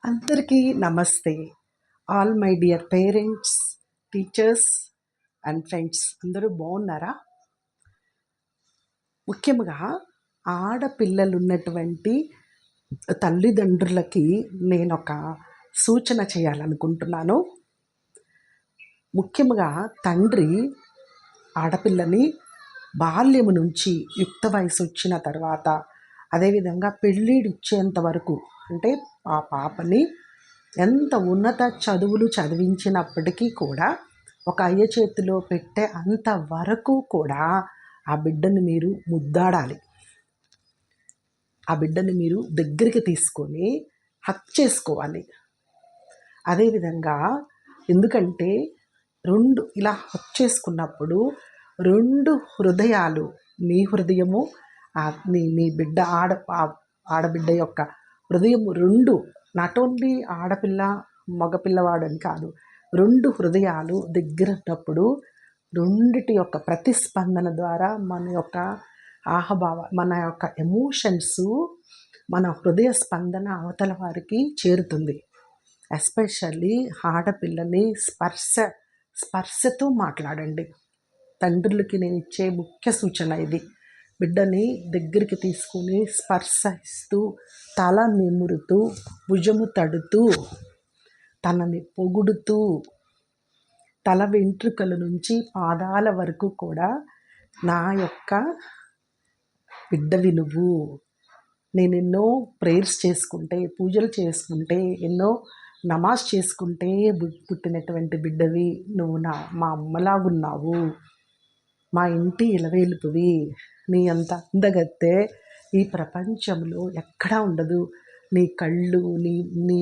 అందరికీ నమస్తే. All my dear parents, teachers and friends అందరూ బాగున్నారా? ముఖ్యంగా ఆడపిల్లలున్నటువంటి తల్లిదండ్రులకి నేనొక సూచన చేయాలనుకుంటున్నాను. ముఖ్యంగా తండ్రి ఆడపిల్లని బాల్యము నుంచి యుక్త వయసు వచ్చిన తర్వాత, అదేవిధంగా పెళ్ళిడిచ్చేంత వరకు, అంటే ఆ పాపని ఎంత ఉన్నత చదువులు చదివించినప్పటికీ కూడా ఒక అయ్య చేతిలో పెట్టే అంతవరకు కూడా ఆ బిడ్డని మీరు ముద్దాడాలి. ఆ బిడ్డని మీరు దగ్గరికి తీసుకొని హక్ చేసుకోవాలి. అదేవిధంగా ఎందుకంటే ఇలా హక్ చేసుకున్నప్పుడు 2 హృదయాలు, మీ హృదయము, మీ బిడ్డ ఆడబిడ్డ యొక్క హృదయం 2, నాట్ ఓన్లీ ఆడపిల్ల మగపిల్లవాడు అని కాదు, 2 హృదయాలు దగ్గర ఉన్నప్పుడు రెండిటి యొక్క ప్రతిస్పందన ద్వారా మన యొక్క మన యొక్క ఎమోషన్స్, మన హృదయ స్పందన అవతల వారికి చేరుతుంది. ఎస్పెషల్లీ ఆడపిల్లని స్పర్శతో మాట్లాడండి. తండ్రులకి నేను ఇచ్చే ముఖ్య సూచన ఇది. బిడ్డని దగ్గరికి తీసుకుని స్పర్శిస్తూ, తల నిమురుతూ, భుజము తడుతూ, తనని పొగుడుతూ, తల వెంట్రుకల నుంచి పాదాల వరకు కూడా నా యొక్క బిడ్డవి నువ్వు, నేను ఎన్నో ప్రేయర్స్ చేసుకుంటే, పూజలు చేసుకుంటే, ఎన్నో నమాజ్ చేసుకుంటే పుట్టినటువంటి బిడ్డవి నువ్వు, మా అమ్మలాగున్నావు, మా ఇంటి ఇలవేలుపువి, నీ అంత అందగత్తె ఈ ప్రపంచంలో ఎక్కడా ఉండదు. నీ కళ్ళు, నీ నీ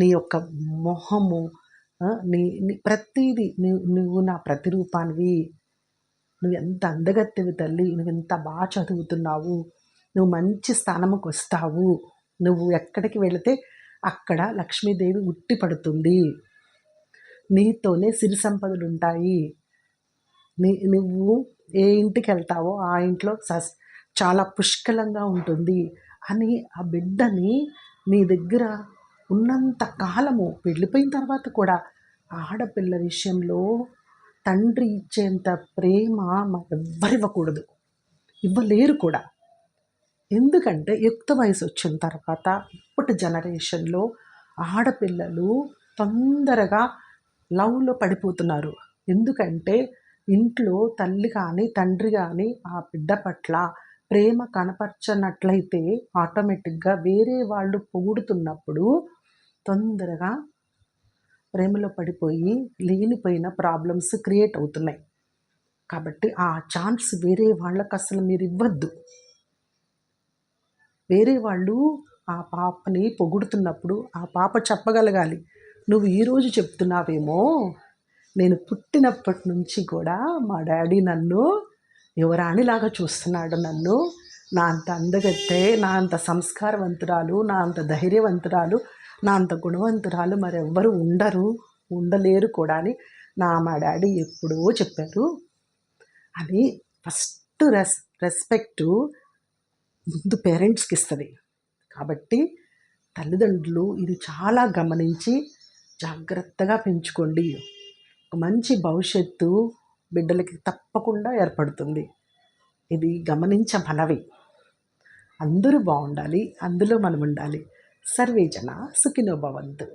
నీ యొక్క మొహము, నీ ప్రతిదీ, నువ్వు నా ప్రతిరూపానివి. నువ్వు ఎంత అందగత్తెవి తల్లి, నువ్వు ఎంత బాగా చదువుతున్నావు, నువ్వు మంచి స్థానంకి వస్తావు, నువ్వు ఎక్కడికి వెళితే అక్కడ లక్ష్మీదేవి ఉట్టి పడుతుంది, నీతోనే సిరి సంపదలు ఉంటాయి, నువ్వు ఏ ఇంటికి వెళ్తావో ఆ ఇంట్లో చాలా పుష్కలంగా ఉంటుంది అని ఆ బిడ్డని నీ దగ్గర ఉన్నంత కాలము, వెళ్ళిపోయిన తర్వాత కూడా ఆడపిల్ల విషయంలో తండ్రి ఇచ్చేంత ప్రేమ ఎవ్వరు ఇవ్వకూడదు, ఇవ్వలేరు కూడా. ఎందుకంటే యుక్త వయసు వచ్చిన తర్వాత ఇప్పటి జనరేషన్లో ఆడపిల్లలు తొందరగా లవ్లో పడిపోతున్నారు. ఎందుకంటే ఇంట్లో తల్లి కానీ తండ్రి కానీ ఆ బిడ్డ పట్ల ప్రేమ కనపరచనట్లయితే ఆటోమేటిక్గా వేరే వాళ్ళు పొగుడుతున్నప్పుడు తొందరగా ప్రేమలో పడిపోయి లేనిపోయిన ప్రాబ్లమ్స్ క్రియేట్ అవుతున్నాయి. కాబట్టి ఆ ఛాన్స్ వేరే వాళ్ళకి అసలు మీరు ఇవ్వద్దు. వేరే వాళ్ళు ఆ పాపని పొగుడుతున్నప్పుడు ఆ పాప చెప్పగలగాలి, నువ్వు ఈరోజు చెప్తున్నావేమో, నేను పుట్టినప్పటి నుంచి కూడా మా డాడీ నన్ను యువరాణిలాగా చూస్తున్నాడు, నన్ను నా అంత అందగత్తె, నా అంత సంస్కారవంతురాలు, నా అంత ధైర్యవంతురాలు, నా అంత గుణవంతురాలు మరెవ్వరు ఉండలేరు కూడా అని మా డాడీ ఎప్పుడో చెప్పారు అని ఫస్ట్ రెస్పెక్టు ముందు పేరెంట్స్కి ఇస్తుంది. కాబట్టి తల్లిదండ్రులు ఇది చాలా గమనించి జాగ్రత్తగా పెంచుకోండి. మంచి భవిష్యత్తు బిడ్డలకి తప్పకుండా ఏర్పడుతుంది. ఇది గమనించమనవి. అందరూ బాగుండాలి, అందులో మనం ఉండాలి. సర్వే జన సుఖినో భవంతు.